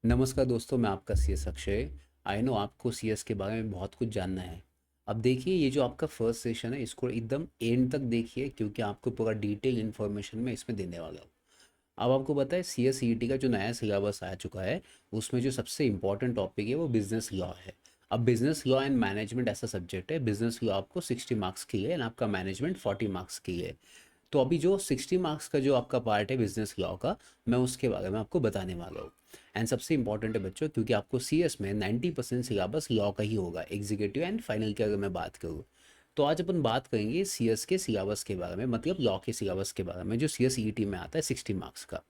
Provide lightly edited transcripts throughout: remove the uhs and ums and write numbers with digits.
नमस्कार दोस्तों, मैं आपका सीएस अक्षय। आई नो आपको सीएस के बारे में बहुत कुछ जानना है। अब देखिए, ये जो आपका फर्स्ट सेशन है इसको एकदम एंड तक देखिए, क्योंकि आपको पूरा डिटेल इन्फॉर्मेशन मैं इसमें देने वाला हूँ। अब आपको पता है सी एस सी ई टी का जो नया सिलेबस आ चुका है, उसमें जो सबसे इम्पोर्टेंट टॉपिक है वो बिजनेस लॉ है। अब बिजनेस लॉ एंड मैनेजमेंट ऐसा सब्जेक्ट है, बिजनेस लॉ आपको 60 मार्क्स की है एंड आपका मैनेजमेंट 40 मार्क्स की है। तो अभी जो 60 मार्क्स का जो आपका पार्ट है बिजनेस लॉ का, मैं उसके बारे में आपको बताने वाला हूँ। एंड सबसे इंपॉर्टेंट है बच्चों, क्योंकि आपको सी एस में 90% सिलेबस लॉ का ही होगा, एग्जीक्यूटिव एंड फाइनल की अगर मैं बात करूँ। तो आज अपन बात करेंगे सी एस के सिलेबस के बारे में, मतलब लॉ के सिलेबस के बारे में, जो सी एस ई टी में आता है 60 मार्क्स का।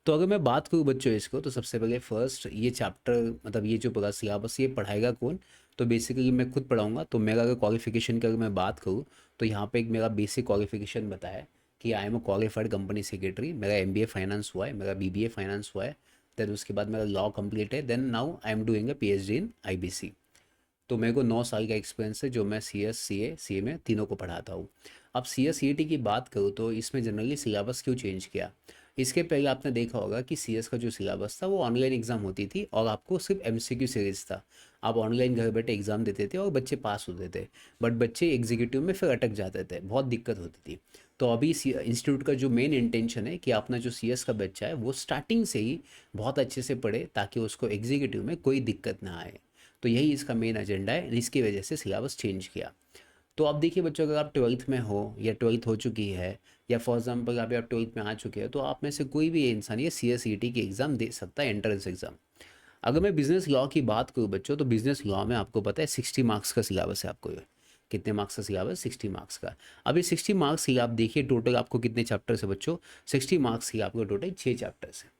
तो अगर मैं बात करूँ बच्चों इसको, तो सबसे पहले फर्स्ट ये चैप्टर, मतलब ये जो पूरा सिलेबस ये पढ़ाएगा कौन। तो बेसिकली मैं खुद पढ़ाऊंगा। तो मेरा अगर क्वालिफिकेशन की अगर मैं बात करूँ, तो यहाँ पे एक मेरा बेसिक क्वालिफिकेशन बताया कि I am a qualified company secretary. मेरा एमबीए फाइनेंस हुआ है, मेरा बीबीए फाइनेंस हुआ है। देन उसके बाद मेरा लॉ कंप्लीट है। Then now I am doing a PhD in IBC. तो मेरे को 9 साल का एक्सपीरियंस है, जो मैं सी एस सी ए में तीनों को पढ़ाता हूँ। अब सी एस सी ए टी की बात करूँ, तो इसमें जनरली सिलेबस क्यों चेंज किया। इसके पहले आपने देखा होगा कि सी एस का जो सिलेबस था वो ऑनलाइन एग्ज़ाम होती थी, और आपको सिर्फ एम सी क्यू सीरीज था। आप ऑनलाइन घर बैठे एग्ज़ाम देते थे और बच्चे पास होते थे। बट बच्चे एग्जीक्यूटिव में फिर अटक जाते थे, बहुत दिक्कत होती थी। तो अभी इंस्टीट्यूट का जो मेन इंटेंशन है कि अपना जो सी एस का बच्चा है वो स्टार्टिंग से ही बहुत अच्छे से पढ़े, ताकि उसको एग्जीक्यूटिव में कोई दिक्कत ना आए। तो यही इसका मेन एजेंडा है, इसकी वजह से सिलेबस चेंज किया। तो अब देखिए बच्चों, अगर आप ट्वेल्थ में हो या ट्वेल्थ हो चुकी है, या फॉर एग्जाम्पल अभी आप ट्वेल्थ में आ चुके हैं, तो आप में से कोई भी इंसान ये सी एस सी टी की एग्ज़ाम दे सकता है, एंट्रेंस एग्ज़ाम। अगर मैं बिजनेस लॉ की बात करूँ बच्चों, तो बिजनेस लॉ में आपको पता है 60 मार्क्स का सिलेबस है। आपको ये कितने मार्क्स का सिलेबस, 60 मार्क्स का। अब ये 60 मार्क्स की आप देखिए टोटल आपको कितने चैप्टर्स है बच्चों। 60 मार्क्स की आपको टोटल 6 चैप्टर्स है।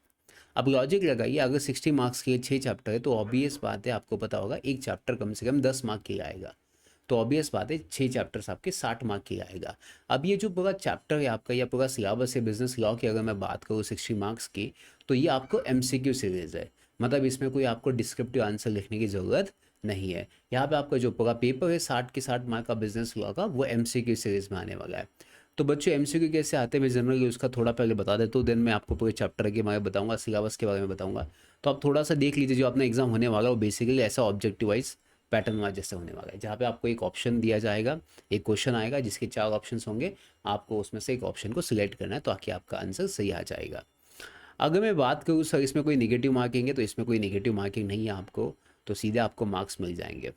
अब लॉजिक लगाइए, अगर 60 मार्क्स के 6 चैप्टर है, तो ऑब्वियस बात है, आपको पता होगा एक चैप्टर कम से कम 10 मार्क की आएगा। तो ऑब्वियस बात है 6 चैप्टर्स आपके 60 मार्क की आएगा। अब ये जो पूरा चैप्टर है आपका, या पूरा सिलेबस है बिजनेस लॉ की, अगर मैं बात करूँ 60 मार्क्स की, तो ये आपको एमसीक्यू सीरीज है। मतलब इसमें कोई आपको डिस्क्रिप्टिव आंसर लिखने की ज़रूरत नहीं है। यहाँ पे आपका जो पूरा पेपर है 60 के 60 मार्क का बिजनेस लॉ का, वो एमसीक्यू सीरीज में आने वाला है। तो बच्चों एमसीक्यू कैसे आते हैं, मैं जनरली उसका थोड़ा पहले बता देता हूँ, देन मैं आपको पूरे चैप्टर के बारे में बताऊंगा, सिलेबस के बारे में बताऊंगा। तो आप थोड़ा सा देख लीजिए, जो अपना एग्जाम होने वाला है वो बेसिकली ऐसा ऑब्जेक्टिव वाइज पैटर्न वाइज जैसे होने वाला है, जहाँ पे आपको एक ऑप्शन दिया जाएगा, एक क्वेश्चन आएगा जिसके 4 ऑप्शंस होंगे। आपको उसमें से एक ऑप्शन को सिलेक्ट करना है, ताकि आपका आंसर सही आ जाएगा। अगर मैं बात करूँ सर इसमें कोई निगेटिव मार्किंग है, तो इसमें कोई निगेटिव मार्किंग नहीं है आपको। तो सीधे आपको मार्क्स मिल जाएंगे।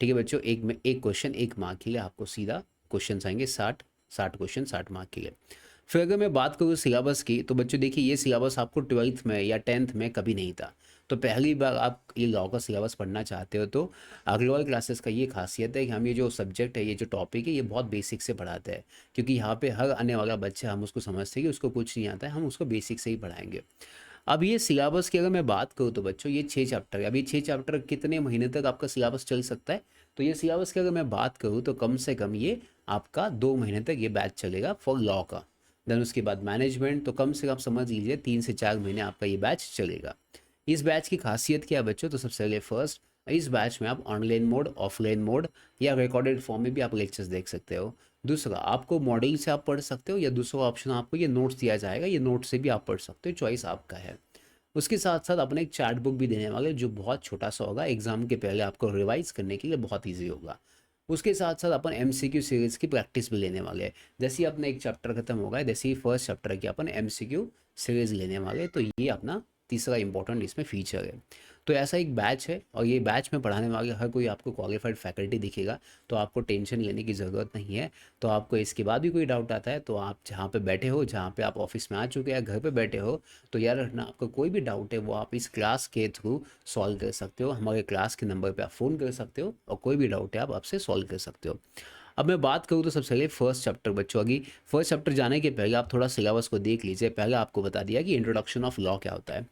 ठीक है बच्चों, एक में एक क्वेश्चन 1 मार्क के लिए आपको सीधा क्वेश्चन आएंगे 60, 60 क्वेश्चन 60 मार्क के लिए। फिर अगर मैं बात करूँ सिलेबस की, तो बच्चों देखिए, ये सिलेबस आपको ट्वेल्थ में या टेंथ में कभी नहीं था। तो पहली बार आप ये लॉ का सिलेबस पढ़ना चाहते हो, तो अग्रवाल क्लासेस का ये खासियत है कि हम ये जो सब्जेक्ट है, ये जो टॉपिक है, ये बहुत बेसिक से पढ़ाते हैं। क्योंकि यहाँ पे हर आने वाला बच्चा, हम उसको समझते हैं कि उसको कुछ नहीं आता है, हम उसको बेसिक से ही पढ़ाएंगे। अब ये सिलेबस की अगर मैं बात करूँ, तो बच्चों ये 6 चैप्टर है। अब ये 6 चैप्टर कितने महीने तक आपका सिलेबस चल सकता है। तो ये सिलेबस की अगर मैं बात करूँ, तो कम से कम ये आपका 2 महीने तक ये बैच चलेगा फॉर लॉ का। देन उसके बाद मैनेजमेंट, तो कम से कम समझ लीजिए 3 से 4 महीने आपका ये बैच चलेगा। इस बैच की खासियत क्या है बच्चों, तो सबसे पहले फर्स्ट, इस बैच में आप ऑनलाइन मोड, ऑफलाइन मोड या रिकॉर्डेड फॉर्म में भी आप लेक्चर्स देख सकते हो। दूसरा, आपको मॉडल से आप पढ़ सकते हो, या दूसरा ऑप्शन आपको ये नोट्स दिया जाएगा, ये नोट्स से भी आप पढ़ सकते हो, चॉइस आपका है। उसके साथ साथ अपने एक चार्ट बुक भी देने वाले, जो बहुत छोटा सा होगा, एग्जाम के पहले आपको रिवाइज करने के लिए बहुत ईजी होगा। उसके साथ साथ अपन एमसीक्यू सीरीज की प्रैक्टिस भी लेने वाले हैं। जैसे ही अपना एक चैप्टर खत्म होगा, जैसे ही फर्स्ट चैप्टर की अपन एमसीक्यू सीरीज लेने वाले, तो ये अपना तीसरा इंपॉर्टेंट इसमें फीचर है। तो ऐसा एक बैच है, और ये बैच में पढ़ाने वाले हर कोई आपको क्वालिफाइड फैकल्टी दिखेगा। तो आपको टेंशन लेने की ज़रूरत नहीं है। तो आपको इसके बाद भी कोई डाउट आता है, तो आप जहाँ पे बैठे हो, जहाँ पे आप ऑफिस में आ चुके हैं, घर पे बैठे हो, तो यार रखना, आपका कोई भी डाउट है वो आप इस क्लास के थ्रू सॉल्व कर सकते हो। हमारे क्लास के नंबर पे आप फ़ोन कर सकते हो, और कोई भी डाउट है आप आपसे सॉल्व कर सकते हो। अब मैं बात करूँ, तो सबसे पहले फर्स्ट चैप्टर बच्चों, अभी फर्स्ट चैप्टर जाने के पहले आप थोड़ा सिलेबस को देख लीजिए। पहले आपको बता दिया कि इंट्रोडक्शन ऑफ लॉ क्या होता है।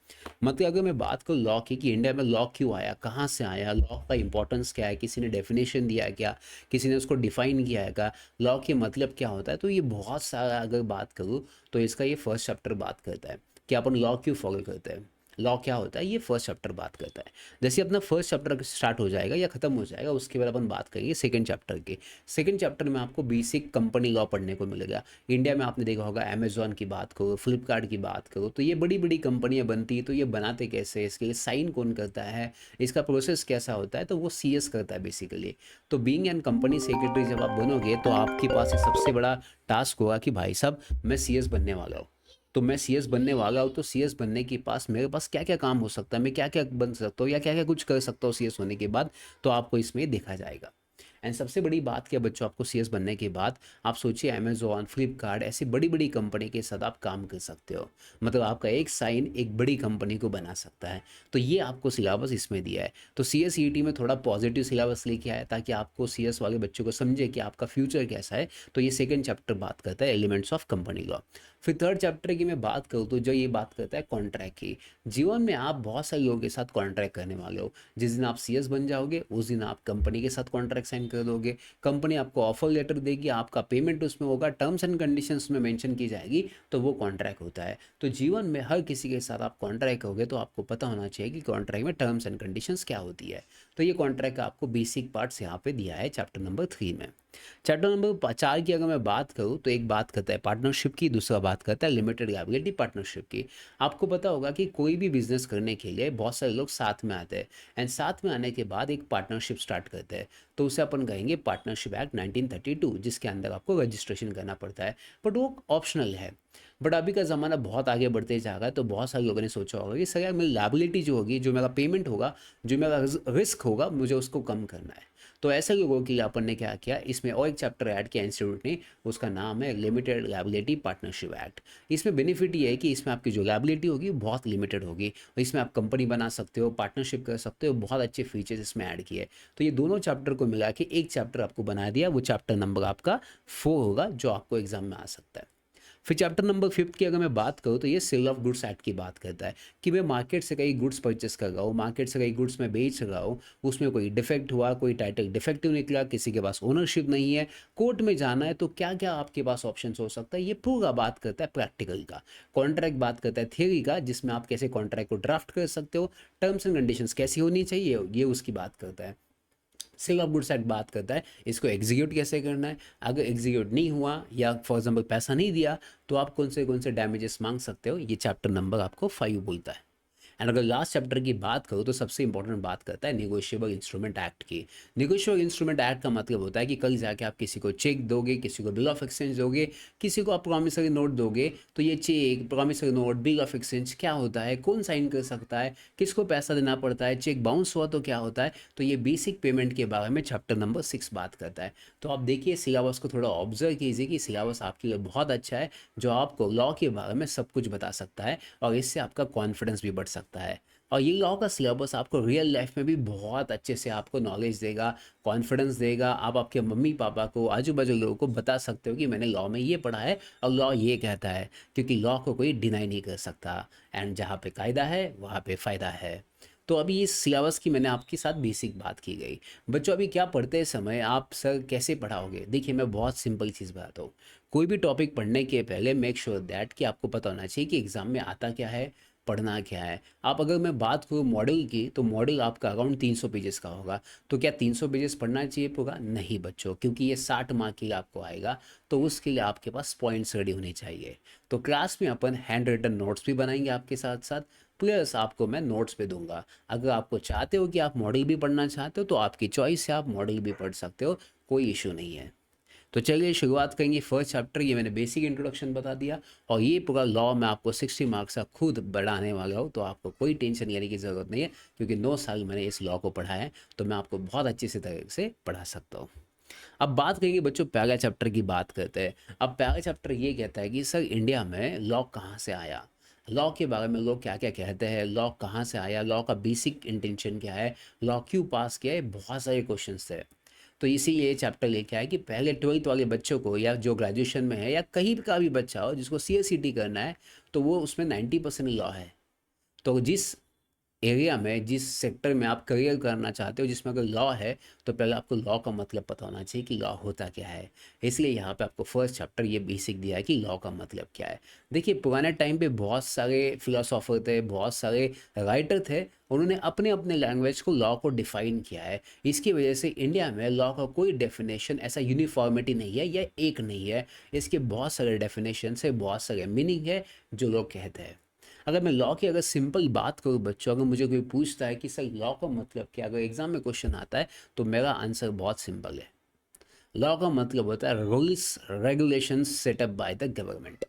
मतलब अगर मैं बात करूँ लॉ की, कि इंडिया में लॉ क्यों आया, कहाँ से आया, लॉ का इंपॉर्टेंस क्या है, किसी ने डेफिनेशन दिया है क्या, किसी ने उसको डिफाइन किया है क्या, लॉ के मतलब क्या होता है, तो ये बहुत सारा अगर बात करूँ, तो इसका ये फर्स्ट चैप्टर बात करता है कि अपन लॉ क्यों फॉलो करते हैं। लॉ क्या होता है, ये फर्स्ट चैप्टर बात करता है। जैसे अपना फर्स्ट चैप्टर स्टार्ट हो जाएगा या खत्म हो जाएगा, उसके बाद अपन बात करेंगे सेकंड चैप्टर की। सेकंड चैप्टर में आपको बेसिक कंपनी लॉ पढ़ने को मिलेगा। इंडिया में आपने देखा होगा, अमेजोन की बात करो, फ्लिपकार्ट की बात करो, तो ये बड़ी बड़ी कंपनियां बनती है, तो ये बनाते कैसे, इसके लिए साइन कौन करता है, इसका प्रोसेस कैसा होता है, तो वो CS करता है बेसिकली। तो बीइंग एन कंपनी सेक्रेटरी जब आप बनोगे, तो आपके पास एक सबसे बड़ा टास्क होगा कि भाई साहब मैं CS बनने वाला हूँ। तो मैं CS बनने वाला हूँ, तो CS बनने के पास मेरे पास क्या क्या काम हो सकता है, मैं क्या क्या बन सकता हूँ या क्या क्या कुछ कर सकता हूँ CS होने के बाद, तो आपको इसमें देखा जाएगा। एंड सबसे बड़ी बात क्या बच्चों, आपको CS बनने के बाद आप सोचिए अमेजोन, फ्लिपकार्ट ऐसी बड़ी बड़ी कंपनी के साथ आप काम कर सकते हो। मतलब आपका एक साइन एक बड़ी कंपनी को बना सकता है। तो ये आपको सिलेबस इसमें दिया है। तो CS ET में थोड़ा पॉजिटिव सिलेबस लेके आया, ताकि आपको CS वाले बच्चों को समझे कि आपका फ्यूचर कैसा है। तो ये सेकंड चैप्टर बात करता है एलिमेंट्स ऑफ कंपनी लॉ। फिर थर्ड चैप्टर की मैं बात करूँ, तो जो ये बात करता है कॉन्ट्रैक्ट की। जीवन में आप बहुत सारे लोगों के साथ कॉन्ट्रैक्ट करने वाले हो। जिस दिन आप CS बन जाओगे, उस दिन आप कंपनी के साथ कॉन्ट्रैक्ट साइन कर दोगे। कंपनी आपको ऑफर लेटर देगी, आपका पेमेंट उसमें होगा, टर्म्स एंड कंडीशंस में मेंशन की जाएगी, तो वो कॉन्ट्रैक्ट होता है। तो जीवन में हर किसी के साथ आप कॉन्ट्रैक्ट करोगे, तो आपको पता होना चाहिए कि कॉन्ट्रैक्ट में टर्म्स एंड कंडीशंस क्या होती है। तो ये कॉन्ट्रैक्ट का आपको बेसिक पार्ट्स यहाँ पे दिया है चैप्टर नंबर 3 में। चैप्टर नंबर 4 की अगर मैं बात करूँ, तो एक बात करता है पार्टनरशिप की, दूसरा बात करता है लिमिटेड लायबिलिटी पार्टनरशिप की। आपको पता होगा कि कोई भी बिजनेस करने के लिए बहुत सारे लोग साथ में आते हैं, एंड साथ में आने के बाद एक पार्टनरशिप स्टार्ट करते हैं। तो उसे अपन कहेंगे पार्टनरशिप एक्ट 1932, जिसके अंदर आपको रजिस्ट्रेशन करना पड़ता है, बट वो ऑप्शनल है। बट अभी का ज़माना बहुत आगे बढ़ते जा रहा है, तो बहुत सारे लोगों ने सोचा होगा कि सर यार मेरी लायबिलिटी जो होगी, जो मेरा पेमेंट होगा, जो मेरा रिस्क होगा, मुझे उसको कम करना है। तो ऐसे लोगों के लिए अपन ने क्या किया, इसमें और एक चैप्टर ऐड किया इंस्टीट्यूट ने, उसका नाम है लिमिटेड लायबिलिटी पार्टनरशिप एक्ट। इसमें बेनिफिट ये है कि इसमें आपकी जो लायबिलिटी होगी बहुत लिमिटेड होगी, और इसमें आप कंपनी बना सकते हो, पार्टनरशिप कर सकते हो, बहुत अच्छे फीचर्स इसमें ऐड किए। तो ये दोनों चैप्टर को मिला के एक चैप्टर आपको बना दिया, वो चैप्टर नंबर आपका 4 होगा, जो आपको एग्जाम में आ सकता है। फिर चैप्टर नंबर 5 की अगर मैं बात करूँ, तो ये सेल ऑफ गुड्स एक्ट की बात करता है कि मैं मार्केट से कई गुड्स परचेस कर रहा हूँ, मार्केट से कई गुड्स मैं बेच रहा हूँ, उसमें कोई डिफेक्ट हुआ, कोई टाइटल डिफेक्टिव निकला, किसी के पास ओनरशिप नहीं है, कोर्ट में जाना है, तो क्या क्या आपके पास ऑप्शन हो सकता है। ये पूरा बात करता है प्रैक्टिकल का। कॉन्ट्रैक्ट बात करता है थियरी का, जिसमें आप कैसे कॉन्ट्रैक्ट को ड्राफ्ट कर सकते हो, टर्म्स एंड कंडीशंस कैसी होनी चाहिए, ये उसकी बात करता है। सेल ऑफ गुड्स एक्ट बात करता है इसको एग्जीक्यूट कैसे करना है, अगर एग्जीक्यूट नहीं हुआ या फॉर एग्जाम्पल पैसा नहीं दिया, तो आप कौन से डैमेजेस मांग सकते हो, ये चैप्टर नंबर आपको 5 बोलता है। एंड अगर लास्ट चैप्टर की बात करो, तो सबसे इंपॉर्टेंट बात करता है निगोशिएबल इंस्ट्रूमेंट एक्ट की। निगोशिएबल इंस्ट्रूमेंट एक्ट का मतलब होता है कि कल जाके आप किसी को चेक दोगे, किसी को बिल ऑफ एक्सचेंज दोगे, किसी को आप प्रॉमिसरी नोट दोगे, तो ये cheque, promissory note, bill of exchange क्या होता है, कौन साइन कर सकता है, किसको पैसा देना पड़ता है, चेक बाउंस हुआ तो क्या होता है, तो ये बेसिक पेमेंट के बारे में चैप्टर नंबर 6 बात करता है। तो आप देखिए सिलेबस को थोड़ा ऑब्जर्व कीजिए कि सिलेबस आपके लिए बहुत अच्छा है, जो आपको लॉ के बारे में सब कुछ बता सकता है, और इससे आपका कॉन्फिडेंस भी बढ़ सकता है। और ये लॉ का सिलेबस आपको रियल लाइफ में भी बहुत अच्छे से आपको नॉलेज देगा, कॉन्फिडेंस देगा। आप आपके मम्मी पापा को, आजू बाजू लोगों को बता सकते हो कि मैंने लॉ में ये पढ़ा है और लॉ ये कहता है, क्योंकि लॉ को कोई डिनाई नहीं कर सकता। एंड जहाँ पे कायदा है वहाँ पे फ़ायदा है। तो अभी इस सिलेबस की मैंने आपके साथ बेसिक बात की गई। बच्चों अभी क्या पढ़ते समय आप सर कैसे पढ़ाओगे, देखिए मैं बहुत सिंपल चीज़ बताता हूँ। कोई भी टॉपिक पढ़ने के पहले मेक श्योर दैट कि आपको पता होना चाहिए कि एग्ज़ाम में आता क्या है, पढ़ना क्या है। आप अगर मैं बात करूँ मॉडल की, तो मॉडल आपका अराउंड 300 पेजेस का होगा। तो क्या 300 पेजेस पढ़ना चाहिए पूरा? नहीं बच्चों, क्योंकि ये 60 मार्क के लिए आपको आएगा, तो उसके लिए आपके पास पॉइंट्स रेडी होने चाहिए। तो क्लास में अपन हैंड रिटन नोट्स भी बनाएंगे आपके साथ साथ, प्लस आपको मैं नोट्स भी दूंगा। अगर आपको चाहते हो कि आप मॉडल भी पढ़ना चाहते हो, तो आपकी चॉइस से आप मॉडल भी पढ़ सकते हो, कोई इशू नहीं है। तो चलिए शुरुआत करेंगे फर्स्ट चैप्टर। ये मैंने बेसिक इंट्रोडक्शन बता दिया, और ये पूरा लॉ मैं आपको 60 मार्क्स का खुद बढ़ाने वाला हूँ, तो आपको कोई टेंशन लेने की ज़रूरत नहीं है, क्योंकि 9 साल मैंने इस लॉ को पढ़ा है, तो मैं आपको बहुत अच्छे से तरीके से पढ़ा सकता हूँ। अब बात करेंगे बच्चों, पहला चैप्टर की बात करते हैं। अब पहला चैप्टर ये कहता है कि सर इंडिया में लॉ कहाँ से आया, लॉ के बारे में लोग क्या क्या कहते हैं, लॉ कहाँ से आया, लॉ का बेसिक इंटेंशन क्या है, लॉ क्यों पास किया है, बहुत सारे क्वेश्चंस थे। तो इसी ये चैप्टर लेके आया कि पहले 12th वाले बच्चों को, या जो ग्रेजुएशन में है या कहीं का भी बच्चा हो जिसको CS CT करना है, तो वो उसमें 90% लॉ है। तो जिस एरिया में, जिस सेक्टर में आप करियर करना चाहते हो, जिसमें अगर लॉ है, तो पहले आपको लॉ का मतलब पता होना चाहिए कि लॉ होता क्या है। इसलिए यहाँ पे आपको फर्स्ट चैप्टर ये बेसिक दिया है कि लॉ का मतलब क्या है। देखिए पुराने टाइम पे बहुत सारे फिलोसोफर थे, बहुत सारे राइटर थे, उन्होंने अपने अपने लैंग्वेज को लॉ को डिफाइन किया है। इसकी वजह से इंडिया में लॉ का कोई डेफिनेशन ऐसा यूनिफॉर्मिटी नहीं है या एक नहीं है। इसके बहुत सारे डेफिनेशन है, बहुत सारे मीनिंग है जो लोग कहते हैं। अगर मैं लॉ की अगर सिंपल बात करूँ बच्चों, अगर मुझे कोई पूछता है कि सर लॉ का मतलब क्या, अगर एग्जाम में क्वेश्चन आता है तो मेरा आंसर बहुत सिंपल है। लॉ का मतलब होता है rules regulations set up by the government.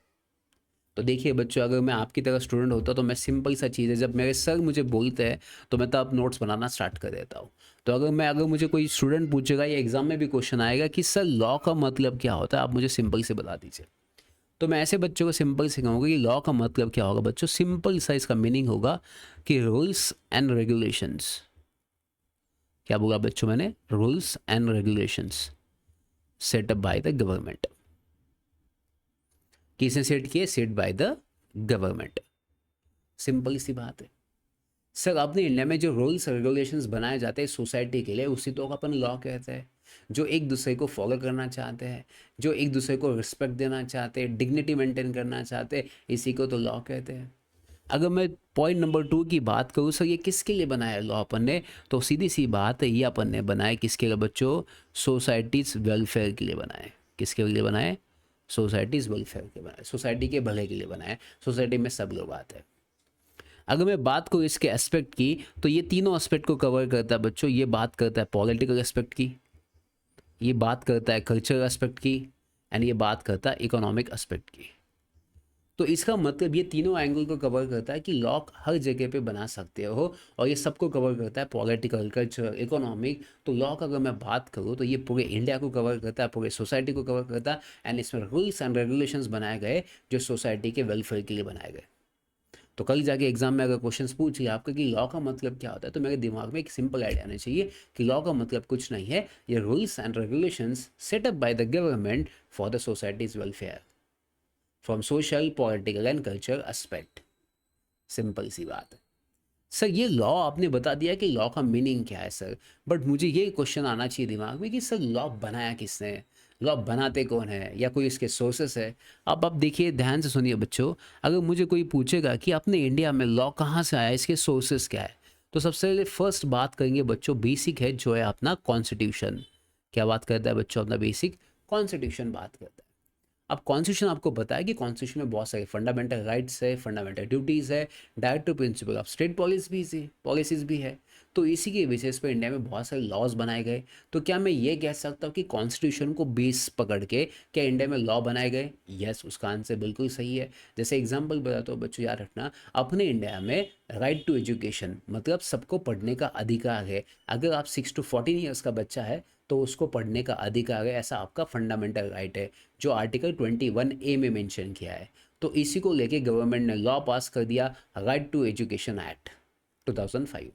तो देखिए बच्चों, अगर मैं आपकी तरह स्टूडेंट होता तो मैं सिंपल सा चीज़ है, जब मेरे सर मुझे बोलते हैं तो मैं तब नोट्स बनाना स्टार्ट कर देता हूँ। तो अगर मुझे कोई स्टूडेंट पूछेगा या एग्जाम में भी क्वेश्चन आएगा कि सर लॉ का मतलब क्या होता है, आप मुझे सिंपल से बता दीजिए, तो मैं ऐसे बच्चों को सिंपल सिखाऊंगा कि लॉ का मतलब क्या होगा बच्चों। सिंपल सा इसका मीनिंग होगा कि रूल्स एंड रेगुलेशंस। क्या बोला बच्चों मैंने? Rules and regulations set up by the government. किसने सेट किए? Set by the government. Simple सी बात है। सर अपने इंडिया में जो रूल्स रेगुलेशंस बनाए जाते हैं सोसाइटी के लिए, उसी तो अपन लॉ कहते हैं। जो एक दूसरे को फॉलो करना चाहते हैं, जो एक दूसरे को रिस्पेक्ट देना चाहते हैं, डिग्निटी मेंटेन करना चाहते हैं, इसी को तो लॉ कहते हैं। अगर मैं पॉइंट नंबर 2 की बात करूँ, सर ये किसके लिए बनाया लॉ अपन ने, तो सीधी सी बात है, ये अपन ने बनाए किसके लिए बच्चों? सोसाइटीज़ वेलफेयर के लिए बनाए। किसके लिए बनाए? सोसाइटीज़ वेलफेयर के बनाए, सोसाइटी के भले के लिए बनाए। सोसाइटी में सब लोग आते हैं। अगर मैं बात करूँ इसके एस्पेक्ट की, तो ये तीनों एस्पेक्ट को कवर करता है बच्चों। ये बात करता है पॉलिटिकल एस्पेक्ट की, ये बात करता है कल्चरल एस्पेक्ट की, एंड ये बात करता है इकोनॉमिक एस्पेक्ट की। तो इसका मतलब ये तीनों एंगल को कवर करता है कि लॉ हर जगह पे बना सकते हो, और ये सबको कवर करता है, पॉलिटिकल, कल्चरल, इकोनॉमिक। तो लॉ का अगर मैं बात करूँ तो ये पूरे इंडिया को कवर करता है, पूरे सोसाइटी को कवर करता है, एंड इसमें रूल्स एंड रेगुलेशंस बनाए गए जो सोसाइटी के वेलफेयर के लिए बनाए गए। तो कल जाके एग्जाम में अगर क्वेश्चंस पूछ लिया आपका कि लॉ का मतलब क्या होता है, तो मेरे दिमाग में एक सिंपल आइडिया आना चाहिए कि लॉ का मतलब कुछ नहीं है, ये rules and regulations set up by the government for the societies welfare from social, political and cultural aspect. Simple सी बात है। सर ये लॉ आपने बता दिया कि लॉ का मीनिंग क्या है सर, बट मुझे ये क्वेश्चन आना चाहिए दिमाग में कि सर लॉ बनाया किसने, लॉ बनाते कौन है, या कोई इसके सोर्सेस है। अब देखिए, ध्यान से सुनिए बच्चों, अगर मुझे कोई पूछेगा कि अपने इंडिया में लॉ कहाँ से आया, इसके सोर्सेस क्या है, तो सबसे पहले फर्स्ट बात करेंगे बच्चों, बेसिक है जो है अपना कॉन्स्टिट्यूशन। क्या बात करता है बच्चों? अपना बेसिक कॉन्स्टिट्यूशन बात करता है। अब कॉन्स्टिट्यूशन आपको पता है कि कॉन्स्टिट्यूशन में बहुत सारे फंडामेंटल राइट्स है, फंडामेंटल ड्यूटीज़ है, directive principle of state policies भी है। तो इसी के बेसिस पे इंडिया में बहुत सारे लॉज बनाए गए। तो क्या मैं ये कह सकता हूँ कि कॉन्स्टिट्यूशन को बेस पकड़ के क्या इंडिया में लॉ बनाए गए? यस, उसका आंसर बिल्कुल सही है। जैसे एग्जाम्पल बताता हूँ बच्चों, याद रखना, अपने इंडिया में राइट टू एजुकेशन मतलब सबको पढ़ने का अधिकार है। अगर आप 6 to 14 ईयर्स का बच्चा है तो उसको पढ़ने का अधिकार है, ऐसा आपका फंडामेंटल राइट है, जो आर्टिकल 21A में मेंशन किया है। तो इसी को लेके गवर्नमेंट ने लॉ पास कर दिया, राइट टू एजुकेशन एक्ट 2005।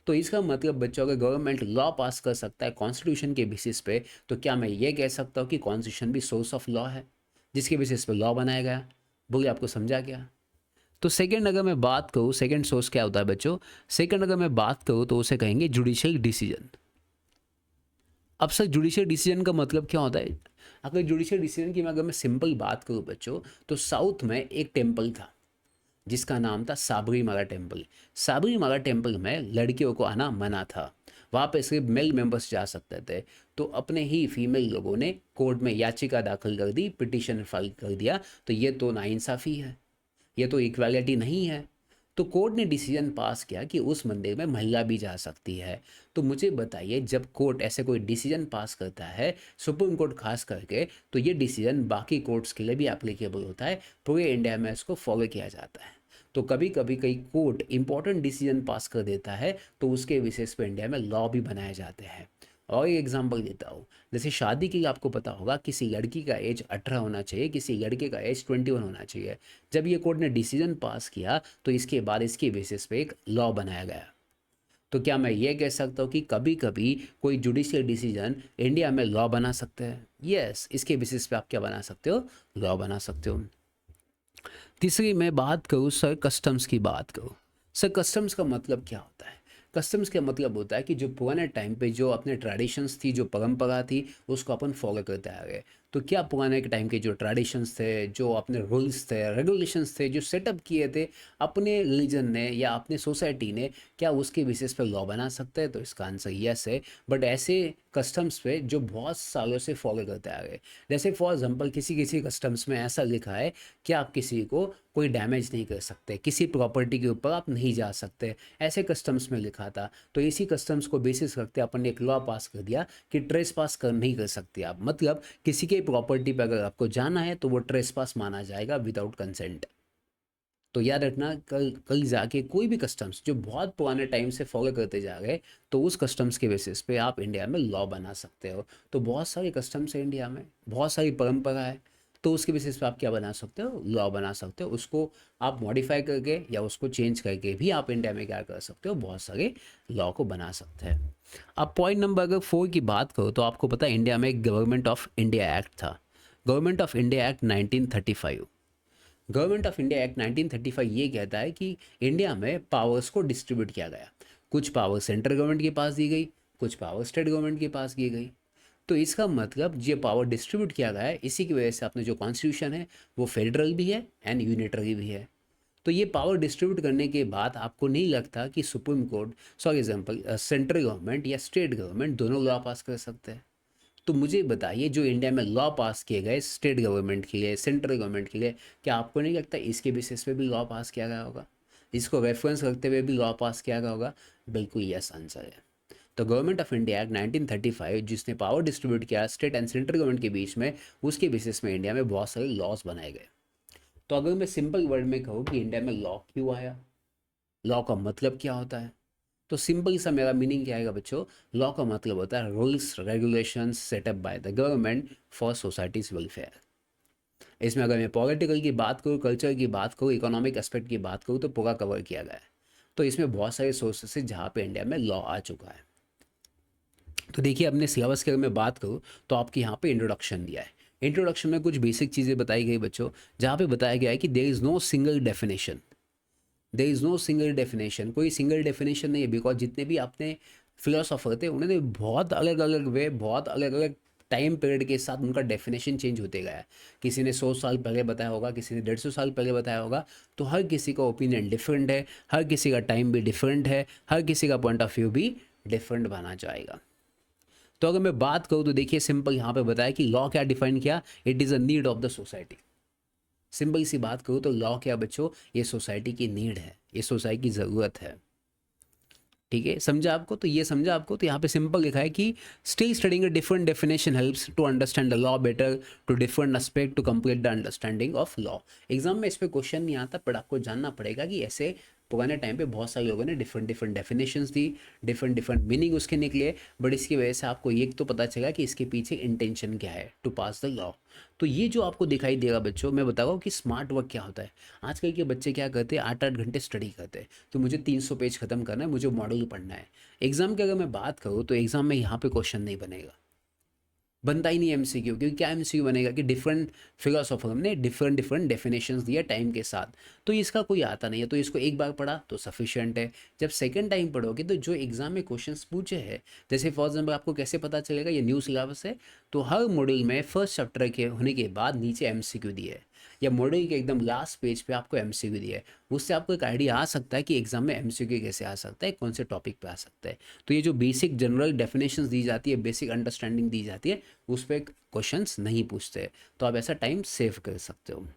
तो इसका मतलब बच्चों, अगर गवर्नमेंट लॉ पास कर सकता है कॉन्स्टिट्यूशन के बेसिस पे, तो क्या मैं ये कह सकता हूँ कि कॉन्स्टिट्यूशन भी सोर्स ऑफ लॉ है जिसके बेसिस पे लॉ बनाया गया? बोलिए, आपको समझा क्या? तो सेकंड अगर मैं बात करूँ, सेकंड सोर्स क्या होता है बच्चों? सेकंड अगर मैं बात करूँ तो उसे कहेंगे जुडिशियल डिसीजन। अब सर जुडिशियल डिसीजन का मतलब क्या होता है? अगर जुडिशियल डिसीजन की अगर मैं सिंपल बात करूँ बच्चों, तो साउथ में एक टेम्पल था जिसका नाम था साबरीमाला टेम्पल। साबरीमाला टेम्पल में लड़कियों को आना मना था, वहाँ पे सिर्फ मेल मेंबर्स जा सकते थे। तो अपने ही फीमेल लोगों ने कोर्ट में याचिका दाखिल कर दी, पिटीशन फाइल कर दिया। तो ये तो नाइंसाफ़ी है, ये तो इक्वालिटी नहीं है। तो कोर्ट ने डिसीजन पास किया कि उस मंदिर में महिला भी जा सकती है। तो मुझे बताइए, जब कोर्ट ऐसे कोई डिसीजन पास करता है, सुप्रीम कोर्ट खास करके, तो ये डिसीजन बाकी कोर्ट्स के लिए भी एप्लीकेबल होता है, पूरे इंडिया में इसको फॉलो किया जाता है। तो कभी कभी कई कोर्ट इंपॉर्टेंट डिसीजन पास कर देता है, तो उसके बेसिस पे इंडिया में लॉ भी बनाए जाते हैं। और एक एग्जांपल देता हूँ, जैसे शादी के लिए आपको पता होगा किसी लड़की का एज 18 होना चाहिए, किसी लड़के का एज 21 होना चाहिए। जब ये कोर्ट ने डिसीजन पास किया तो इसके बाद इसके बेसिस पे एक लॉ बनाया गया। तो क्या मैं ये कह सकता हूँ कि कभी कभी कोई जुडिशियल डिसीजन इंडिया में लॉ बना सकते हैं? यस, इसके बेसिस पे आप क्या बना सकते हो? लॉ बना सकते हो। तीसरी मैं बात करूँ सर, कस्टम्स की बात करूँ। सर कस्टम्स का मतलब क्या होता है? कस्टम्स का मतलब होता है कि जो पुराने टाइम पे जो अपने ट्रेडिशंस थी, जो परंपरा थी, उसको अपन फॉलो करते आ गए। तो क्या पुराने के टाइम के जो ट्रेडिशंस थे, जो अपने रूल्स थे, रेगुलेशंस थे, जो सेटअप किए थे अपने रिलीजन ने या अपने सोसाइटी ने, क्या उसके बेसिस पे लॉ बना सकते हैं? तो इसका आंसर यस है। बट ऐसे कस्टम्स पे जो बहुत सालों से फॉलो करते आ गए, जैसे फॉर एग्जांपल किसी किसी कस्टम्स में ऐसा लिखा है कि आप किसी को कोई डैमेज नहीं कर सकते, किसी प्रॉपर्टी के ऊपर आप नहीं जा सकते, ऐसे कस्टम्स में लिखा था। तो इसी कस्टम्स को बेसिस रखते अपन ने एक लॉ पास कर दिया कि ट्रेस पास कर नहीं कर सकते आप, मतलब किसी के प्रॉपर्टी पर अगर आपको जाना है तो वो ट्रेस पास माना जाएगा विदाउट कंसेंट। तो याद रखना, कल कल जाके कोई भी कस्टम्स जो बहुत पुराने टाइम से फॉलो करते जा रहे, तो उस कस्टम्स के बेसिस पे आप इंडिया में लॉ बना सकते हो। तो बहुत सारे कस्टम्स है इंडिया में, बहुत सारी परंपरा है, तो उसके बेसिस पे आप क्या बना सकते हो? लॉ बना सकते हो। उसको आप मॉडिफाई करके या उसको चेंज करके भी आप इंडिया में क्या कर सकते हो? बहुत सारे लॉ को बना सकते हैं। अब पॉइंट नंबर अगर 4 की बात करो तो आपको पता है इंडिया में एक गवर्नमेंट ऑफ इंडिया एक्ट था, government of India act 1935। Government of India act 1935 ये कहता है कि इंडिया में पावर्स को डिस्ट्रीब्यूट किया गया, कुछ पावर सेंट्रल गवर्नमेंट के पास दी गई, कुछ पावर स्टेट गवर्नमेंट के पास की गई। तो इसका मतलब ये पावर डिस्ट्रीब्यूट किया गया है, इसी की वजह से अपने जो कॉन्स्टिट्यूशन है वो फेडरल भी है एंड यूनिटरी भी है। तो ये पावर डिस्ट्रीब्यूट करने के बाद आपको नहीं लगता कि supreme court, for example central government या स्टेट गवर्नमेंट दोनों लॉ पास कर सकते हैं? तो मुझे बताइए, जो इंडिया में लॉ पास किए गए स्टेट गवर्नमेंट के लिए, सेंट्रल गवर्नमेंट के लिए, क्या आपको नहीं लगता इसके बेसिस पे भी लॉ पास किया गया होगा, इसको रेफरेंस रखते हुए भी लॉ पास किया गया होगा? बिल्कुल यस आंसर है। तो गवर्नमेंट ऑफ इंडिया एक्ट 1935 जिसने पावर डिस्ट्रीब्यूट किया स्टेट एंड सेंट्रल गवर्नमेंट के बीच में, उसके बेसिस में इंडिया में बहुत सारे लॉज बनाए गए। तो अगर मैं सिंपल वर्ड में कहूँ कि इंडिया में लॉ क्यों आया, लॉ का मतलब क्या होता है, तो सिंपल सा मेरा मीनिंग क्या आएगा बच्चों? लॉ का मतलब होता है rules regulations setup bye the government for societies welfare. इसमें अगर मैं पॉलिटिकल की बात करूँ, कल्चर की बात करूँ, इकोनॉमिक एस्पेक्ट की बात करूँ, तो पूरा कवर किया गया है। तो इसमें बहुत सारे सोर्सेस हैं जहाँ पे इंडिया में लॉ आ चुका है। तो देखिए, अपने सिलेबस की अगर मैं बात करूँ तो आपके यहाँ पे इंट्रोडक्शन दिया है। इंट्रोडक्शन में कुछ बेसिक चीज़ें बताई गई बच्चों, जहाँ पे बताया गया है कि there is no single definition, there is no single definition, कोई सिंगल डेफिनेशन नहीं है। बिकॉज जितने भी अपने फिलोसोफर थे उन्होंने बहुत अलग अलग वे, बहुत अलग अलग टाइम पीरियड के साथ उनका डेफिनेशन चेंज होते गया है। किसी ने 100 साल पहले बताया होगा, किसी ने 150 साल पहले बताया होगा। तो हर किसी का ओपिनियन डिफरेंट है, हर किसी का टाइम भी डिफरेंट है, हर किसी का पॉइंट ऑफ व्यू भी डिफरेंट बना जाएगा। तो अगर मैं बात करूँ तो देखिए, सिंपल यहाँ पे बताया कि लॉ क्या डिफाइन किया, it is a need of the society. Simple सी बात करूँ तो लॉ क्या बच्चों, ये सोसाइटी की नीड है, ये सोसाइटी की ज़रूरत है। ठीक है, समझा आपको? तो ये समझा आपको? तो यहाँ पे सिंपल लिखा है कि still studying a different definition helps to understand the law better, to different aspect to complete the understanding of law. Exam में इस पे क्वेश्चन नहीं आता, पर आपको जानना पड़ेगा कि ऐसे पुराने टाइम पे बहुत सारे लोगों ने डिफरेंट डिफरेंट डेफिनेशंस दी, डिफरेंट डिफरेंट मीनिंग उसके निकले। बट इसकी वजह से आपको ये तो पता चला कि इसके पीछे इंटेंशन क्या है, टू पास द लॉ। तो ये जो आपको दिखाई देगा बच्चों, मैं बताऊँ कि स्मार्ट वर्क क्या होता है। आजकल के बच्चे क्या करते हैं, 8-8 घंटे स्टडी करते हैं, तो मुझे 300 पेज खत्म करना है, मुझे मॉडल पढ़ना है। एग्जाम की अगर मैं बात करूँ तो एग्जाम में यहाँ पे क्वेश्चन नहीं बनेगा, बनता ही नहीं एमसीक्यू। क्योंकि क्या एमसीक्यू बनेगा कि डिफरेंट फिलोसोफर ने डिफरेंट डिफरेंट डेफिनेशंस दिया टाइम के साथ, तो इसका कोई आता नहीं है। तो इसको एक बार पढ़ा तो सफिशिएंट है। जब सेकंड टाइम पढ़ोगे तो जो एग्जाम में क्वेश्चंस पूछे हैं, जैसे फॉर एग्जाम्पल आपको कैसे पता चलेगा ये न्यू सिलेबस है, तो हर मॉड्यूल में फर्स्ट चैप्टर के होने के बाद नीचे एमसीक्यू दिए है, या मॉड्यूल के एकदम लास्ट पेज पे आपको एमसीक्यू दिया है। उससे आपको एक आइडिया आ सकता है कि एग्जाम में एमसीक्यू कैसे आ सकता है, कौन से टॉपिक पे आ सकता है। तो ये जो बेसिक जनरल डेफिनेशंस दी जाती है, बेसिक अंडरस्टैंडिंग दी जाती है, उस पर क्वेश्चंस नहीं पूछते। तो आप ऐसा टाइम सेव कर सकते हो।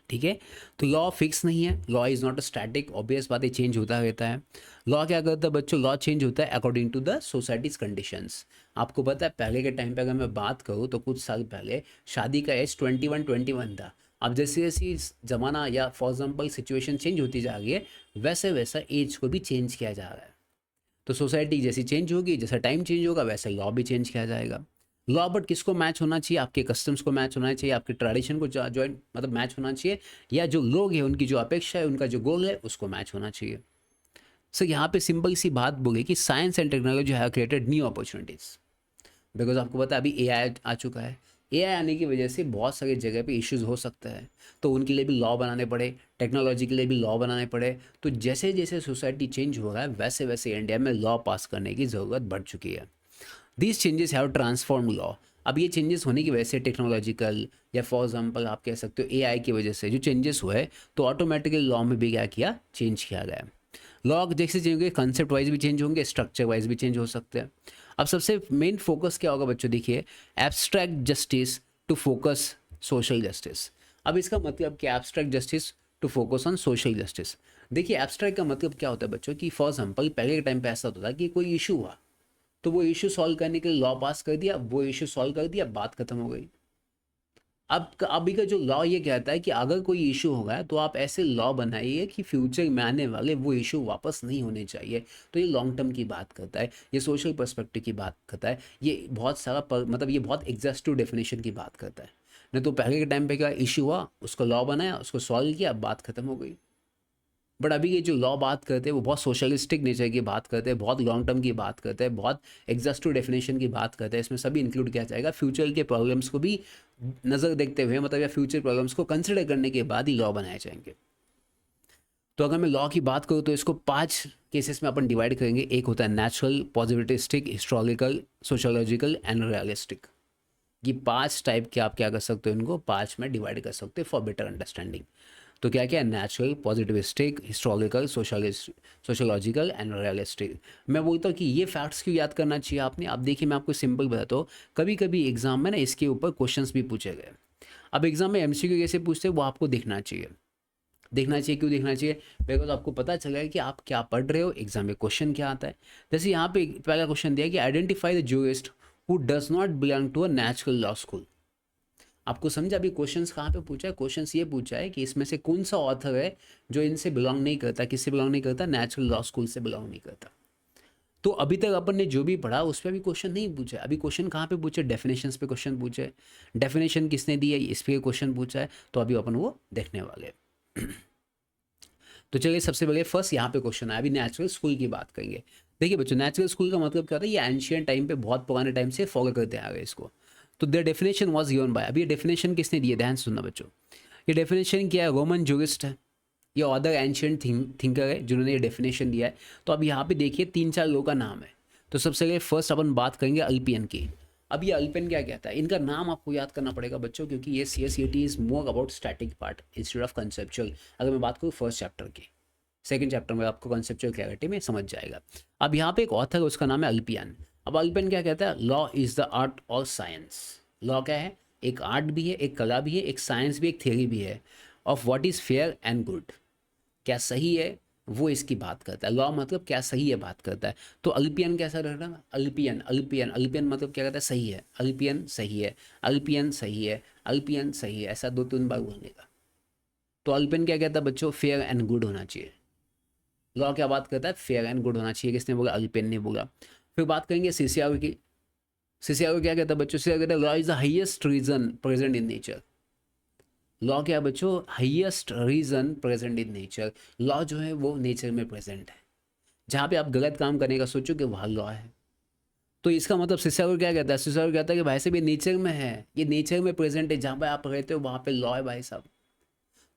ठीक है, तो लॉ फिक्स नहीं है, law is not a static, obvious बात है, चेंज होता रहता है। लॉ क्या करता है बच्चों, लॉ चेंज होता है according to the society's conditions. आपको पता है पहले के टाइम पे अगर मैं बात करूँ तो कुछ साल पहले शादी का एज 21 था। अब जैसे जैसे ज़माना या फॉर एग्जाम्पल सिचुएशन चेंज होती जा रही है, वैसे वैसा एज को भी चेंज किया जा रहा है। तो सोसाइटी जैसी चेंज होगी, जैसा टाइम चेंज होगा, वैसा लॉ भी चेंज किया जाएगा। लॉ बट किसको मैच होना चाहिए, आपके कस्टम्स को मैच होना चाहिए, आपके ट्रेडिशन को ज्वाइन मतलब मैच होना चाहिए, या जो लोग हैं उनकी जो अपेक्षा है, उनका जो गोल है, उसको मैच होना चाहिए। सो यहाँ पे सिंपल सी बात बोले कि science and technology have created new opportunities. Because आपको पता है अभी एआई आ चुका है, एआई आने की वजह से बहुत सारी जगह पे इश्यूज हो सकते हैं, तो उनके लिए भी लॉ बनाने पड़े, टेक्नोलॉजी के लिए भी लॉ बनाने पड़े। तो जैसे जैसे सोसाइटी चेंज हो रहा है वैसे वैसे इंडिया में लॉ पास करने की ज़रूरत बढ़ चुकी है। These changes have transform law. अब ये चेंजेस होने की वजह से टेक्नोलॉजिकल, या फॉर एग्जांपल आप कह सकते हो एआई की वजह से जो चेंजेस हुए, तो ऑटोमेटिकली लॉ में भी क्या किया, चेंज किया गया। लॉ जैसे चेंज होंगे, कंसेप्ट वाइज भी चेंज होंगे, स्ट्रक्चर वाइज भी चेंज हो सकते हैं। अब सबसे मेन फोकस क्या होगा बच्चों, देखिए, abstract justice to focus social justice. अब इसका मतलब क्या, abstract justice to focus on social justice. देखिए एब्स्ट्रैक्ट का मतलब क्या होता है बच्चों की, फॉर एग्जाम्पल पहले के टाइम पे ऐसा होता था कि कोई इशू हुआ तो वो इशू सॉल्व करने के लिए लॉ पास कर दिया, वो इशू सॉल्व कर दिया, बात खत्म हो गई। अब अभी का जो लॉ ये कहता है कि अगर कोई इशू होगा तो आप ऐसे लॉ बनाइए कि फ्यूचर में आने वाले वो इशू वापस नहीं होने चाहिए। तो ये लॉन्ग टर्म की बात करता है, ये सोशल पर्सपेक्टिव की बात करता है, ये बहुत सारा मतलब ये बहुत एग्जॉस्टिव डेफिनेशन की बात करता है। नहीं तो पहले के टाइम पे क्या, इशू हुआ, उसको लॉ बनाया, उसको सॉल्व किया, बात खत्म हो गई। बट अभी ये जो लॉ बात करते हैं वो बहुत सोशलिस्टिक नेचर की बात करते हैं, बहुत लॉन्ग टर्म की बात करते हैं, बहुत एग्जॉस्टिव डेफिनेशन की बात करते हैं। इसमें सभी इंक्लूड किया जाएगा, फ्यूचर के प्रॉब्लम्स को भी नज़र देखते हुए, मतलब या फ्यूचर प्रॉब्लम्स को कंसिडर करने के बाद ही लॉ बनाए जाएंगे। तो अगर मैं लॉ की बात करूँ तो इसको 5 केसेस में अपन डिवाइड करेंगे। एक होता है natural, positivistic, historical, sociological and realistic. ये 5 टाइप के आप क्या कर सकते हो, इनको 5 में डिवाइड कर सकते हो फॉर बेटर अंडरस्टैंडिंग। तो क्या क्या है, natural, positivistic, historical, sociological and realistic. मैं बोलता हूँ कि ये फैक्ट्स क्यों याद करना चाहिए आपने। आप देखिए, मैं आपको सिंपल बताता हूँ, कभी कभी एग्जाम में ना इसके ऊपर क्वेश्चंस भी पूछे गए। अब एग्जाम में एमसीक्यू कैसे पूछते हैं वो आपको देखना चाहिए। देखना चाहिए, क्यों देखना चाहिए, बिकॉज आपको पता चला है कि आप क्या पढ़ रहे हो, एग्जाम में क्वेश्चन क्या आता है। जैसे यहाँ पे पहला क्वेश्चन दिया कि identify the jurist who does not belong to a natural law school. आपको समझा अभी क्वेश्चंस कहाँ पे पूछा है, क्वेश्चंस ये पूछा है कि इसमें से कौन सा ऑथर है जो इनसे बिलोंग नहीं करता, किससे बिलोंग नहीं करता, नेचुरल लॉ स्कूल से बिलोंग नहीं करता। तो अभी तक अपन ने जो भी पढ़ा उस पर भी क्वेश्चन नहीं पूछा। अभी क्वेश्चन कहाँ पे पूछे, डेफिनेशंस पे क्वेश्चन पूछे, डेफिनेशन किसने दी है इस पर क्वेश्चन पूछा है, तो अभी अपन वो देखने वाले हैं। तो चलिए सबसे पहले फर्स्ट यहाँ पे क्वेश्चन है, अभी नेचुरल स्कूल की बात करेंगे। देखिए बच्चों, नेचुरल स्कूल का मतलब क्या होता है, ये एंशियंट टाइम पे, बहुत पुराने टाइम से फॉलो करते आ गए इसको। तो the definition was given by, अभी ये डेफिनेशन किसने दी है, ध्यान सुनना बच्चों। ये डेफिनेशन क्या है, रोमन जूरिस्ट है, ये अदर एंशियंट थिंकर है जिन्होंने ये डेफिनेशन दिया है। तो अब यहाँ पे देखिए 3-4 लोगों का नाम है। तो सबसे पहले फर्स्ट अपन बात करेंगे अल्पियन की। अब ये अल्पियन क्या कहता है, इनका नाम आपको याद करना पड़ेगा बच्चों, क्योंकि ये CSET is more about static part instead of conceptual. अगर मैं बात करूँ फर्स्ट चैप्टर की, सेकंड चैप्टर में आपको कंसेप्चुअल क्लैरिटी में समझ जाएगा। अब यहाँ पे एक ऑथर है, उसका नाम है अल्पियन। अब अल्पियन क्या कहता है, लॉ इज द आर्ट और साइंस। लॉ क्या है, एक आर्ट भी है, एक कला भी है, एक साइंस भी, एक थ्योरी भी है, of what is fair and good. क्या सही है वो इसकी बात करता है। लॉ मतलब क्या सही है बात करता है। तो अल्पियन कैसा रह रहा है, अल्पियन अल्पियन अल्पियन मतलब क्या कहता है, सही है, अल्पियन सही है, अल्पियन सही है, अल्पियन सही है, ऐसा 2-3 बार बोलने का। तो अल्पियन क्या कहता है बच्चों, फेयर एंड गुड होना चाहिए। लॉ क्या बात करता है, फेयर एंड गुड होना चाहिए, किसने बोला, अल्पियन ने बोला। फिर बात करेंगे सीसीआर की। सीसीआर क्या कहता है बच्चों, सीसीआर कहता है law is the highest region present in nature. Law क्या है बच्चों, highest region present in nature. Law जो है वो नेचर में प्रेजेंट है, जहाँ पे आप गलत काम करने का सोचो कि वहाँ लॉ है। तो इसका मतलब सीसीआर क्या कहता है, सीसीआर कहता है कि भाई साहब ये नेचर में है, ये नेचर में प्रेजेंट है, जहाँ पे आप रहते हो वहाँ पे लॉ है भाई साहब।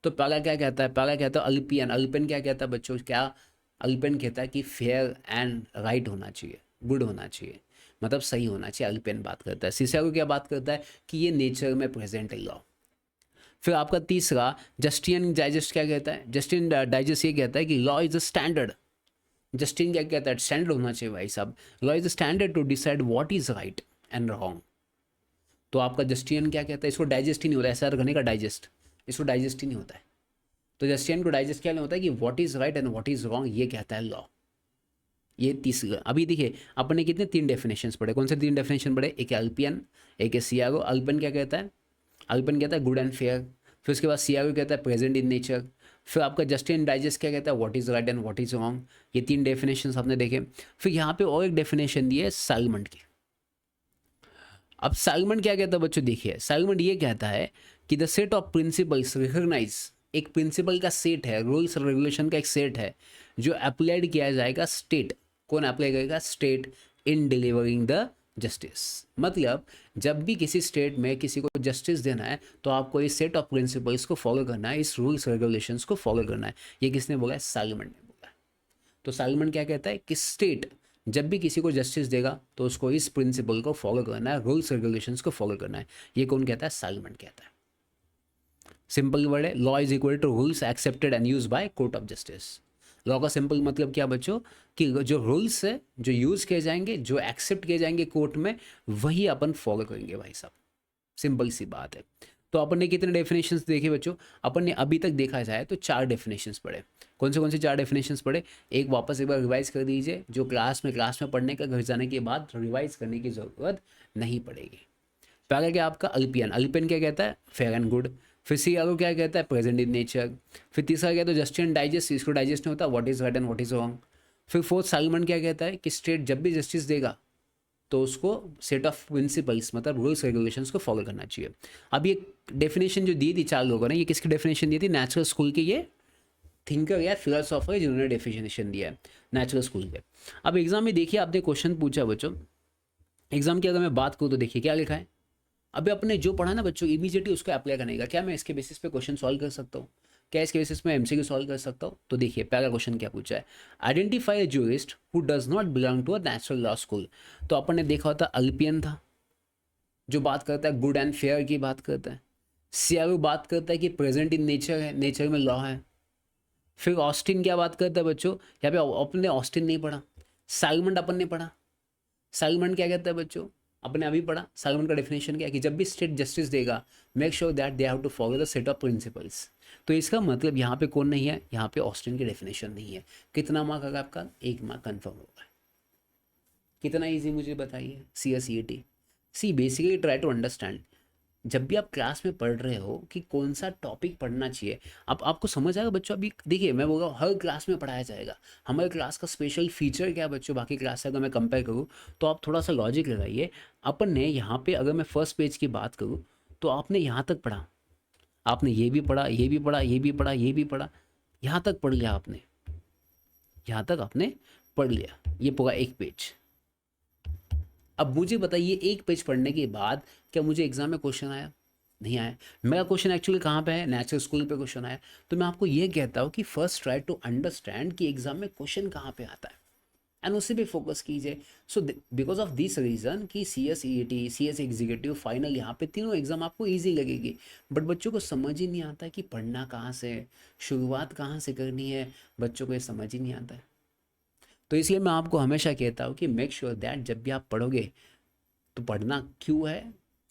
तो पहला क्या कहता है, पहला कहता है अल्पियन। अल्पियन क्या कहता है बच्चों, क्या अल्पियन कहता है कि फेयर एंड राइट होना चाहिए, गुड होना चाहिए, मतलब सही होना चाहिए। अल्पियन बात करता है। सीसेरो क्या बात करता है कि ये नेचर में प्रेजेंट है लॉ। फिर आपका तीसरा जस्टिन डाइजेस्ट क्या कहता है, जस्टिन डाइजेस्ट ये कहता है कि law is a standard. Justin क्या कहता है, स्टैंडर्ड होना चाहिए भाई साहब, law is a standard to decide what is right and wrong. तो आपका जस्टियन क्या कहता है, इसको डाइजेस्ट ही नहीं होता है, ऐसा करने का डाइजेस्ट, इसको डाइजेस्ट ही नहीं होता है। तो जस्टियन को डाइजेस्ट क्या नहीं होता है कि what is right and what is wrong, ये कहता है लॉ। ये तीसरा। अभी देखिए अपने कितने 3 डेफिनेशंस पढ़े, कौन से 3 डेफिनेशन पढ़े, एक है अल्पियन, एक है सियागो। अल्पियन क्या कहता है, अल्पियन कहता है गुड एंड फेयर। फिर उसके बाद सियागो कहता है प्रेजेंट इन नेचर। फिर आपका जस्टिन डाइजेस्ट क्या कहता है, what is right and what is wrong. ये 3 डेफिनेशन आपने देखे। फिर यहाँ पे और एक डेफिनेशन दी है साइलमंड की। अब साइलमंड क्या कहता है बच्चों, देखिए साइलमंड ये कहता है कि the set of principles recognise, एक प्रिंसिपल का सेट है, रूल्स और रेगुलेशन का एक सेट है जो अप्लाइड किया जाएगा स्टेट। कौन अप्लाई करेगा, state, in delivering the justice. मतलब जब भी किसी स्टेट में किसी को जस्टिस देना है तो आपको इस सेट ऑफ प्रिंसिपल्स को फॉलो करना है, इस रूल्स रेगुलेशंस को फॉलो करना है। ये किसने बोला है? साइमन ने बोला है। तो साइमन क्या कहता है कि स्टेट जब भी किसी को जस्टिस देगा तो उसको इस प्रिंसिपल को फॉलो करना है, रूल्स रेगुलेशंस को फॉलो करना है। ये कौन कहता है? साइमन कहता है। सिंपल वर्ड है, law is equal to rules accepted and use by court of justice. Law का सिंपल मतलब क्या बच्चों? कि जो रूल्स है जो यूज किए जाएंगे, जो एक्सेप्ट किए जाएंगे कोर्ट में, वही अपन फॉलो करेंगे भाई साहब। सिंपल सी बात है। तो अपन ने कितने डेफिनेशंस देखे बच्चों? अपन ने अभी तक देखा जाए तो 4 डेफिनेशंस पढ़े। कौन से 4 डेफिनेशंस पढ़े? एक वापस एक बार रिवाइज कर दीजिए, जो क्लास में पढ़ने का, घर जाने के बाद रिवाइज करने की ज़रूरत नहीं पड़ेगी। पहला क्या आपका? अल्पियन। अल्पियन क्या कहता है? Fair and good. फिर सी आर क्या कहता है? Present in nature. फिर तीसरा क्या? तो जस्टिस एंड डाइजेस्ट, इसको डाइजेस्ट नहीं होता, what is right and what is wrong. फिर फोर्थ साइमन क्या कहता है कि स्टेट जब भी जस्टिस देगा तो उसको सेट ऑफ प्रिंसिपल्स मतलब रूल्स रेगुलेशंस को फॉलो करना चाहिए। अब ये डेफिनेशन जो दी थी 4 लोगों ने, ये किसकी डेफिनेशन दी थी? नेचुरल स्कूल के ये थिंकर या फिलोसॉफर जिन्होंने डेफिनेशन दिया है नेचुरल स्कूल के। अब एग्जाम में देखिए आपने क्वेश्चन पूछा बच्चों, एग्जाम की अगर मैं बात करूँ तो देखिए क्या लिखा है। अभी अपने जो पढ़ा ना बच्चों, इमीडिएटली उसको अप्लाई करने का। क्या मैं इसके बेसिस पे क्वेश्चन सॉल्व कर सकता हूँ? क्या इसके बेसिस पे एमसीक्यू सॉल्व कर सकता हूँ? तो देखिए पहला क्वेश्चन क्या पूछा है, identify a jurist who does not belong to a natural law school. तो अपन ने देखा होता अल्पियन था जो बात करता है गुड एंड फेयर की बात करता है। सियारू बात करता है कि प्रेजेंट इन नेचर है, नेचर में लॉ है। फिर ऑस्टिन क्या बात करता है बच्चों? यहाँ पे अपन ने ऑस्टिन नहीं पढ़ा, साइमंड अपन ने पढ़ा। साइमंड क्या कहता है बच्चों? आपने अभी पढ़ा। साइमंड का डेफिनेशन क्या है कि जब भी स्टेट जस्टिस देगा, make sure that they have to follow the set of principles. तो इसका मतलब यहाँ पे कौन नहीं है? यहाँ पे ऑस्टिन की डेफिनेशन नहीं है। कितना मार्क आएगा आपका? 1 मार्क कन्फर्म होगा। कितना ईजी मुझे बताइए? C S C A T. See basically try to understand, जब भी आप क्लास में पढ़ रहे हो कि कौन सा टॉपिक पढ़ना चाहिए, अब आपको समझ आएगा बच्चों। अभी देखिए मैं बोल रहा हूँ हर क्लास में पढ़ाया जाएगा। हमारे क्लास का स्पेशल फीचर क्या है बच्चों बाकी क्लास से अगर मैं कंपेयर करूँ, तो आप थोड़ा सा लॉजिक लगाइए। अपन ने यहाँ पे अगर मैं फर्स्ट पेज की बात करूँ तो आपने यहाँ तक पढ़ा, आपने ये भी पढ़ा, ये भी पढ़ा, ये भी पढ़ा, ये भी पढ़ा, यहाँ तक पढ़ लिया आपने, यहाँ तक आपने पढ़ लिया, ये पूरा एक पेज। अब मुझे बताइए एक पेज पढ़ने के बाद क्या मुझे एग्जाम में क्वेश्चन आया? नहीं आया। मेरा क्वेश्चन एक्चुअली कहाँ पे है? नेचुरल स्कूल पे क्वेश्चन आया। तो मैं आपको ये कहता हूँ कि फर्स्ट ट्राई टू अंडरस्टैंड कि एग्जाम में क्वेश्चन कहाँ पे आता है एंड उसी पे फोकस कीजिए। So because of this reason कि C S E T, C S executive, final, यहाँ पे तीनों एग्जाम आपको ईजी लगेगी। बट बच्चों को समझ ही नहीं आता है कि पढ़ना कहाँ से है, शुरुआत कहाँ से करनी है, बच्चों को ये समझ ही नहीं आता है। तो इसलिए मैं आपको हमेशा कहता हूँ कि मेक श्योर दैट जब भी आप पढ़ोगे तो पढ़ना क्यों है,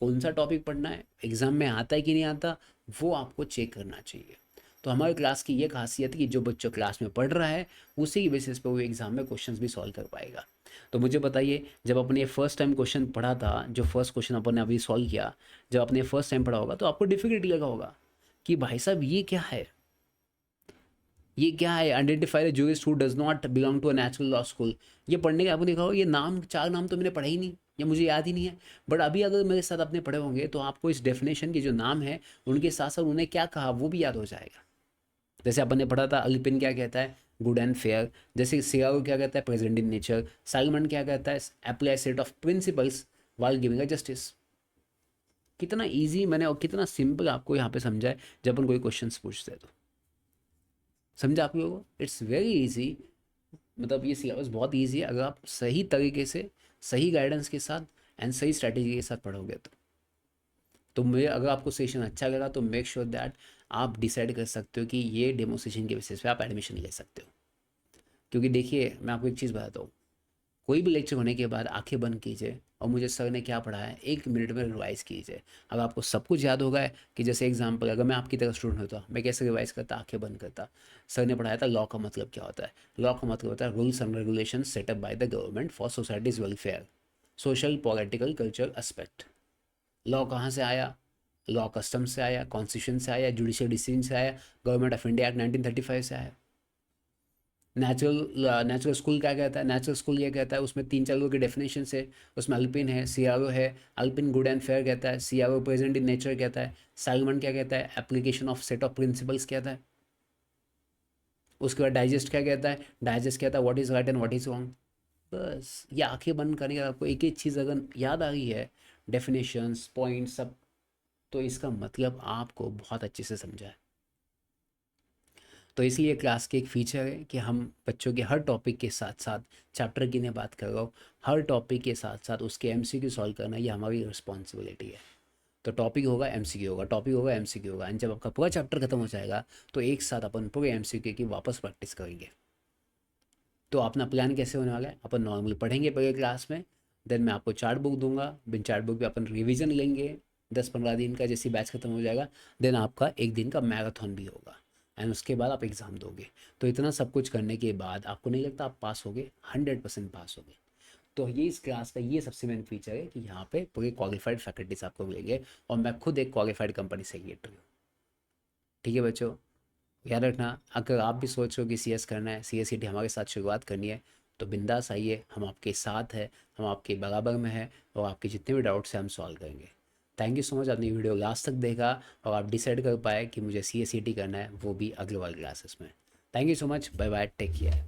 कौन सा टॉपिक पढ़ना है, एग्ज़ाम में आता है कि नहीं आता, वो आपको चेक करना चाहिए। तो हमारे क्लास की ये खासियत है कि जो बच्चों क्लास में पढ़ रहा है उसी की बेसिस पे वो एग्ज़ाम में क्वेश्चंस भी सॉल्व कर पाएगा। तो मुझे बताइए, जब अपने फर्स्ट टाइम क्वेश्चन पढ़ा था, जो फर्स्ट क्वेश्चन अपन ने अभी सॉल्व किया, जब आपने फर्स्ट टाइम पढ़ा होगा तो आपको डिफिकल्टी लगा होगा कि भाई साहब ये क्या है, ये क्या है? Identify the jurist who does not belong to a natural law school. ये पढ़ने का आपने देखा होगा, ये नाम 4 नाम तो मैंने पढ़े ही नहीं, ये मुझे याद ही नहीं है। बट अभी अगर मेरे साथ आपने पढ़े होंगे तो आपको इस डेफिनेशन के जो नाम है उनके साथ साथ उन्होंने क्या कहा वो भी याद हो जाएगा। जैसे अपन ने पढ़ा था अल्पिन क्या कहता है? Good and fair. जैसे सियागो क्या कहता है? Present in nature. साइमन क्या कहता है? Apply set of principles while giving a justice. कितना ईजी मैंने और कितना सिंपल आपको यहाँ पे समझा है जब अपन कोई क्वेश्चन पूछते हैं तो। समझा आप लोगों को? It's very easy. मतलब ये सिलेबस बहुत ईजी है अगर आप सही तरीके से, सही गाइडेंस के साथ एंड सही स्ट्रैटेजी के साथ पढ़ोगे तो मैं अगर आपको सेशन अच्छा लगा तो मेक श्योर दैट आप डिसाइड कर सकते हो कि ये डेमो सेशन के बेसिस पे आप एडमिशन ले सकते हो। क्योंकि देखिए मैं आपको एक चीज़ बताता हूँ, कोई भी लेक्चर होने के बाद आंखें बंद कीजिए और मुझे सर ने क्या पढ़ाया 1 मिनट में रिवाइज़ कीजिए। अगर आपको सब कुछ याद होगा है कि जैसे एग्जाम्पल अगर मैं आपकी तरह स्टूडेंट होता मैं कैसे रिवाइज़ करता? आंखें बंद करता। सर ने पढ़ाया था लॉ का मतलब क्या होता है। लॉ का मतलब होता है rules and regulation setup bye the government for societies welfare, social political culture aspect. Law कहाँ से आया? लॉ कस्टम से आया, कॉन्स्टिट्यूशन से आया, जुडिशियल डिसीजन से आया, गवर्नमेंट ऑफ इंडिया एक्ट 1935 से आया। नेचुरल स्कूल क्या कहता है? नेचुरल स्कूल ये कहता है, उसमें 3-4 लोगों की डेफिनेशन है। उसमें अल्पिन है, सीआरओ है। अल्पिन गुड एंड फेयर कहता है, सीआरओ प्रेजेंट इन नेचर कहता है, साइमन क्या कहता है? Application of set of principles कहता है। उसके बाद डाइजेस्ट क्या कहता है? डाइजेस्ट कहता है what is right and what is wrong. बस ये आंखें बंद करने के बाद आपको एक एक चीज़ अगर याद आ रही है, डेफिनेशंस पॉइंट सब, तो इसका मतलब आपको बहुत अच्छे से समझा है। तो इसलिए क्लास के एक फीचर है कि हम बच्चों के हर टॉपिक के साथ साथ, चैप्टर की मैं बात कर रहा हूँ, हर टॉपिक के साथ साथ उसके एमसीक्यू सॉल्व करना ये हमारी रिस्पॉन्सिबिलिटी है। तो टॉपिक होगा एमसीक्यू होगा, टॉपिक होगा एमसीक्यू होगा, एंड जब आपका पूरा चैप्टर खत्म हो जाएगा तो एक साथ अपन पूरे एमसीक्यू की वापस प्रैक्टिस करेंगे। तो अपना प्लान कैसे होने वाला है, अपन नॉर्मली पढ़ेंगे पहले क्लास में, देन मैं आपको चार्ट बुक दूंगा, बिन चार्ट बुक पे अपन रिवीजन लेंगे 10-15 दिन का, जैसे बैच खत्म हो जाएगा। देन आपका एक दिन का मैराथन भी होगा, एंड उसके बाद आप एग्ज़ाम दोगे। तो इतना सब कुछ करने के बाद आपको नहीं लगता आप पास होगे? 100% पास होगे। तो ये इस क्लास का ये सबसे मेन फीचर है कि यहाँ पे पूरे क्वालिफाइड फैकल्टीज आपको मिलेंगे, और मैं खुद एक क्वालिफाइड कंपनी से सेक्रेटरी हूँ। ठीक है बच्चों, याद रखना, अगर आप भी सोच रहे हो कि सीएस करना है, सीएस सीटी हमारे साथ शुरुआत करनी है, तो बिंदास आइए, हम आपके साथ हैं, हम आपके बराबर में हैं, और आपके जितने भी डाउट्स हैं हम सॉल्व करेंगे। थैंक यू सो मच, आपने वीडियो लास्ट तक देखा और आप डिसाइड कर पाए कि मुझे सीएस सीटी करना है, वो भी अगले वाले क्लासेस में। Thank you so much, bye bye, take care.